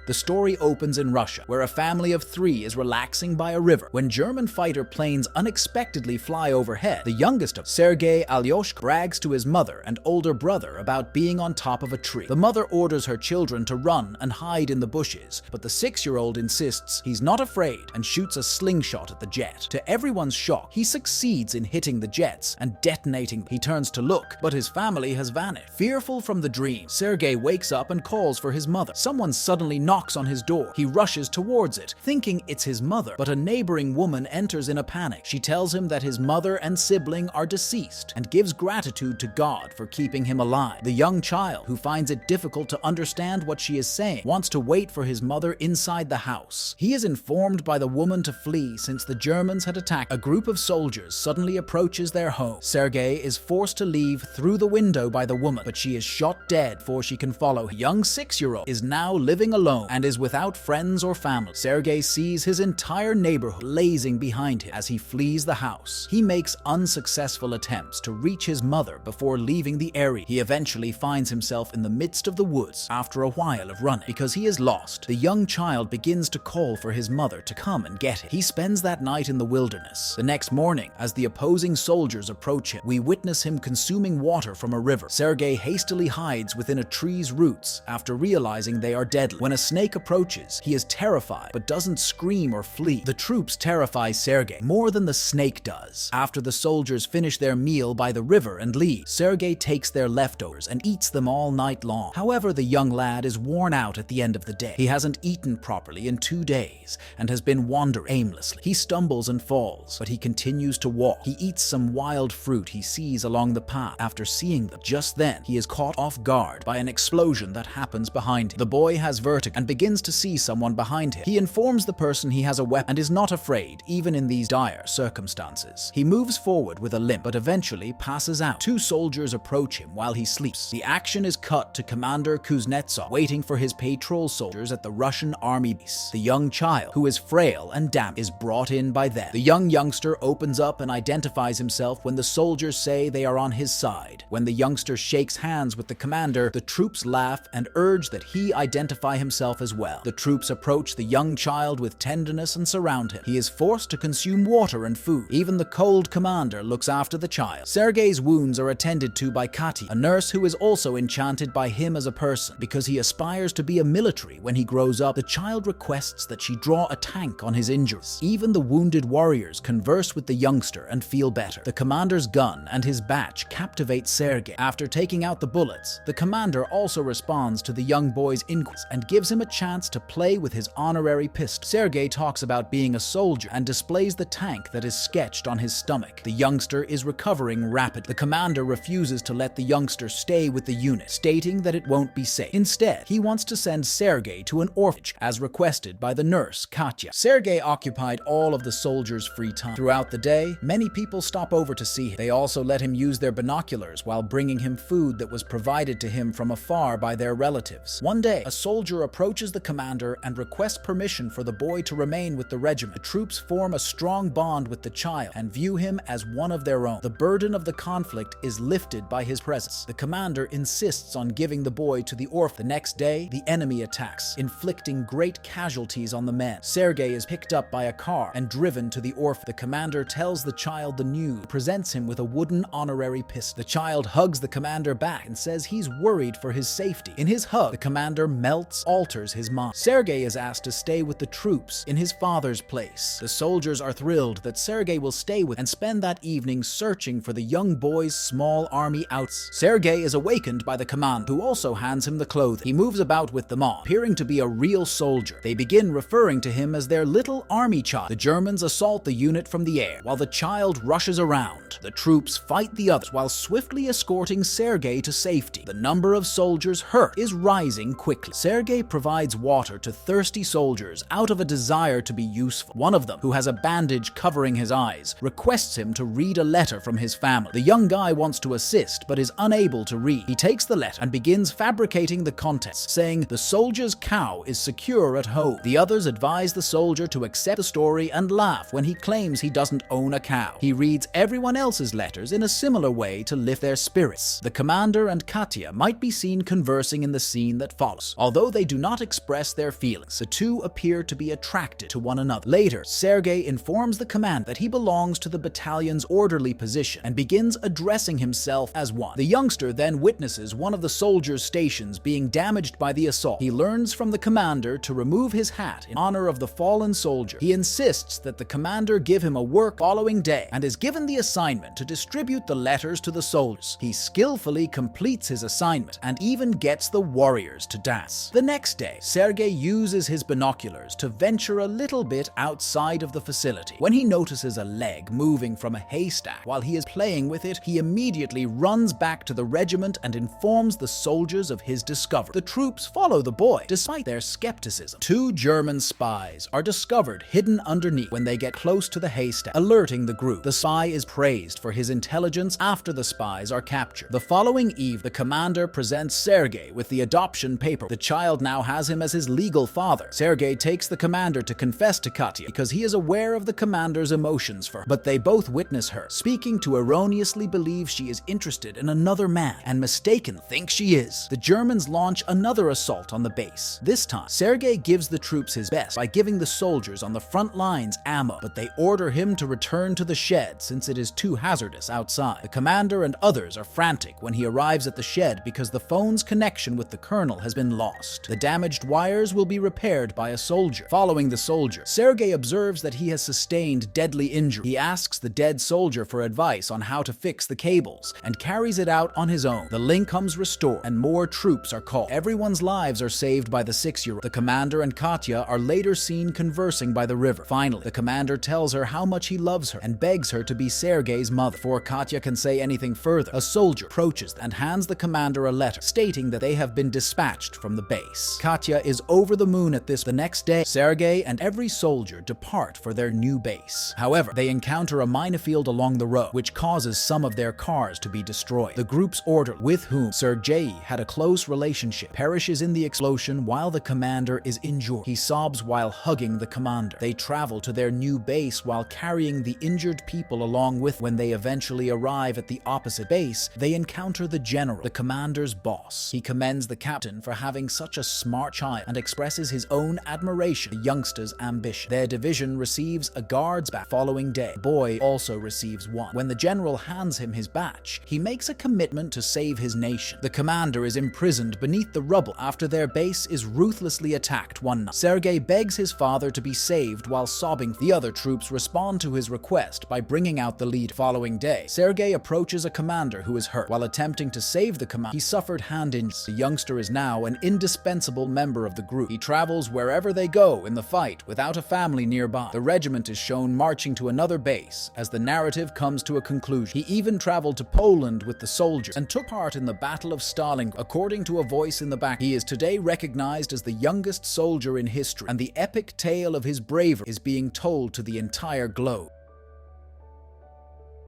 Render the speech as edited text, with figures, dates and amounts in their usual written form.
The story opens in Russia, where a family of 3 is relaxing by a river when German fighter planes unexpectedly fly overhead. The youngest of Sergei, Alyoshka, brags to his mother and older brother about being on top of a tree. The mother orders her children to run and hide in the bushes, but the 6-year-old insists he's not afraid and shoots a slingshot at the jet. To everyone's shock, he succeeds in hitting the jets and detonating. He turns to look, but his family has vanished. Fearful from the dream, Sergei wakes up and calls for his mother. Someone suddenly knocks on his door. He rushes towards it, thinking it's his mother, but a neighboring woman enters in a panic. She tells him that his mother and sibling are deceased and gives gratitude to God for keeping him alive. The young child, who finds it difficult to understand what she is saying, wants to wait for his mother inside the house. He is informed by the woman to flee since the Germans had attacked. A group of soldiers suddenly approaches their home. Sergei is forced to leave through the window by the woman, but she is shot dead before she can follow. A young 6-year-old is now living alone and is without friends or family. Sergei sees his entire neighborhood blazing behind him as he flees the house. He makes unsuccessful attempts to reach his mother before leaving the area. He eventually finds himself in the midst of the woods after a while of running. Because he is lost, the young child begins to call for his mother to come and get him. He spends that night in the wilderness. The next morning, as the opposing soldiers approach him, we witness him consuming water from a river. Sergei hastily hides within a tree's roots after realizing they are deadly. When a snake approaches, he is terrified but doesn't scream or flee. The troops terrify Sergei more than the snake does. After the soldiers finish their meal by the river and leave, Sergei takes their leftovers and eats them all night long. However, the young lad is worn out at the end of the day. He hasn't eaten properly in 2 days and has been wandering aimlessly. He stumbles and falls, but he continues to walk. He eats some wild fruit he sees along the path. After seeing them, just then, he is caught off guard by an explosion that happens behind him. The boy has vertigo and begins to see someone behind him. He informs the person he has a weapon and is not afraid, even in these dire circumstances. He moves forward with a limp, but eventually passes out. 2 soldiers approach him while he sleeps. The action is cut to Commander Kuznetsov waiting for his patrol soldiers at the Russian army base. The young child, who is frail and damp, is brought in by them. The youngster opens up and identifies himself when the soldiers say they are on his side. When the youngster shakes hands with the commander, the troops laugh and urge that he identify himself as well. The troops approach the young child with tenderness and surround him. He is forced to consume water and food. Even the cold commander looks after the child. Sergei's wounds are attended to by Katya, a nurse who is also enchanted by him as a person. Because he aspires to be a military when he grows up, the child requests that she draw a tank on his injuries. Even the wounded warriors converse with the youngster and feel better. The commander's gun and his batch captivate Sergei. After taking out the bullets, the commander also responds to the young boy's inquiries and gives him a chance to play with his honorary pistol. Sergei talks about being a soldier and displays the tank that is sketched on his stomach. The youngster is recovering rapidly. The commander refuses to let the youngster stay with the unit, stating that it won't be safe. Instead, he wants to send Sergei to an orphanage, as requested by the nurse, Katya. Sergei occupied all of the soldiers' free time. Throughout the day, many people stop over to see him. They also let him use their binoculars while bringing him food that was provided to him from afar by their relatives. One day, a soldier approaches the commander and requests permission for the boy to remain with the regiment. The troops form a strong bond with the child and view him as one of their own. The burden of the conflict is lifted by his presence. The commander insists on giving the boy to the orphan. The next day, the enemy attacks, inflicting great casualties on the men. Sergei is picked up by a car and driven to the orphan. The commander tells the child the news, presents him with a wooden honorary pistol. The child hugs the commander back and says he's worried for his safety. In his hug, the commander alters his mind. Sergei is asked to stay with the troops in his father's place. The soldiers are thrilled that Sergei will stay with and spend that evening searching for the young boy's small army outs. Sergei is awakened by the commander, who also hands him the clothing. He moves about with them on, appearing to be a real soldier. They begin referring to him as their little army child. The Germans assault the unit from the air, while the child rushes around. The troops fight the others while swiftly escorting Sergei to safety. The number of soldiers hurt is rising quickly. Sergei provides water to thirsty soldiers out of a desire to be useful. One of them, who has a bandage covering his eyes, requests him to read a letter from his family. The young guy wants to assist, but is unable to read. He takes the letter and begins fabricating the contents, saying the soldier's cow is secure at home. The others advise the soldier to accept the story and laugh when he claims he doesn't own a cow. He reads everyone else's letters in a similar way to lift their spirits. The commander and Katya might be seen conversing in the scene that follows. Although they do not cannot express their feelings. The two appear to be attracted to one another. Later, Sergei informs the command that he belongs to the battalion's orderly position and begins addressing himself as one. The youngster then witnesses one of the soldiers' stations being damaged by the assault. He learns from the commander to remove his hat in honor of the fallen soldier. He insists that the commander give him a work following day and is given the assignment to distribute the letters to the soldiers. He skillfully completes his assignment and even gets the warriors to dance. The next day, Sergei uses his binoculars to venture a little bit outside of the facility. When he notices a leg moving from a haystack while he is playing with it, he immediately runs back to the regiment and informs the soldiers of his discovery. The troops follow the boy, despite their skepticism. Two German spies are discovered hidden underneath when they get close to the haystack, alerting the group. The spy is praised for his intelligence after the spies are captured. The following eve, the commander presents Sergei with the adoption paper. The child now has him as his legal father. Sergei takes the commander to confess to Katya because he is aware of the commander's emotions for her, but they both witness her speaking to erroneously believe she is interested in another man and mistaken think she is. The Germans launch another assault on the base. This time, Sergei gives the troops his best by giving the soldiers on the front lines ammo, but they order him to return to the shed since it is too hazardous outside. The commander and others are frantic when he arrives at the shed because the phone's connection with the colonel has been lost. The damaged wires will be repaired by a soldier. Following the soldier, Sergei observes that he has sustained deadly injury. He asks the dead soldier for advice on how to fix the cables and carries it out on his own. The link comes restored and more troops are called. Everyone's lives are saved by the 6-year-old. The commander and Katya are later seen conversing by the river. Finally, the commander tells her how much he loves her and begs her to be Sergei's mother. Before Katya can say anything further, a soldier approaches and hands the commander a letter stating that they have been dispatched from the base. Katya is over the moon at this. The next day, Sergei and every soldier depart for their new base. However, they encounter a minefield along the road, which causes some of their cars to be destroyed. The group's orderly, with whom Sergei had a close relationship, perishes in the explosion while the commander is injured. He sobs while hugging the commander. They travel to their new base while carrying the injured people along with. When they eventually arrive at the opposite base, they encounter the general, the commander's boss. He commends the captain for having such a smart child and expresses his own admiration for the youngster's ambition. Their division receives a guard's badge following day. The boy also receives one. When the general hands him his badge, he makes a commitment to save his nation. The commander is imprisoned beneath the rubble after their base is ruthlessly attacked one night. Sergei begs his father to be saved while sobbing. The other troops respond to his request by bringing out the lead. Following day, Sergei approaches a commander who is hurt. While attempting to save the commander, he suffered hand injuries. The youngster is now an indispensable member of the group. He travels wherever they go in the fight without a family nearby. The regiment is shown marching to another base as the narrative comes to a conclusion. He even traveled to Poland with the soldiers and took part in the Battle of Stalingrad. According to a voice in the back, he is today recognized as the youngest soldier in history, and the epic tale of his bravery is being told to the entire globe.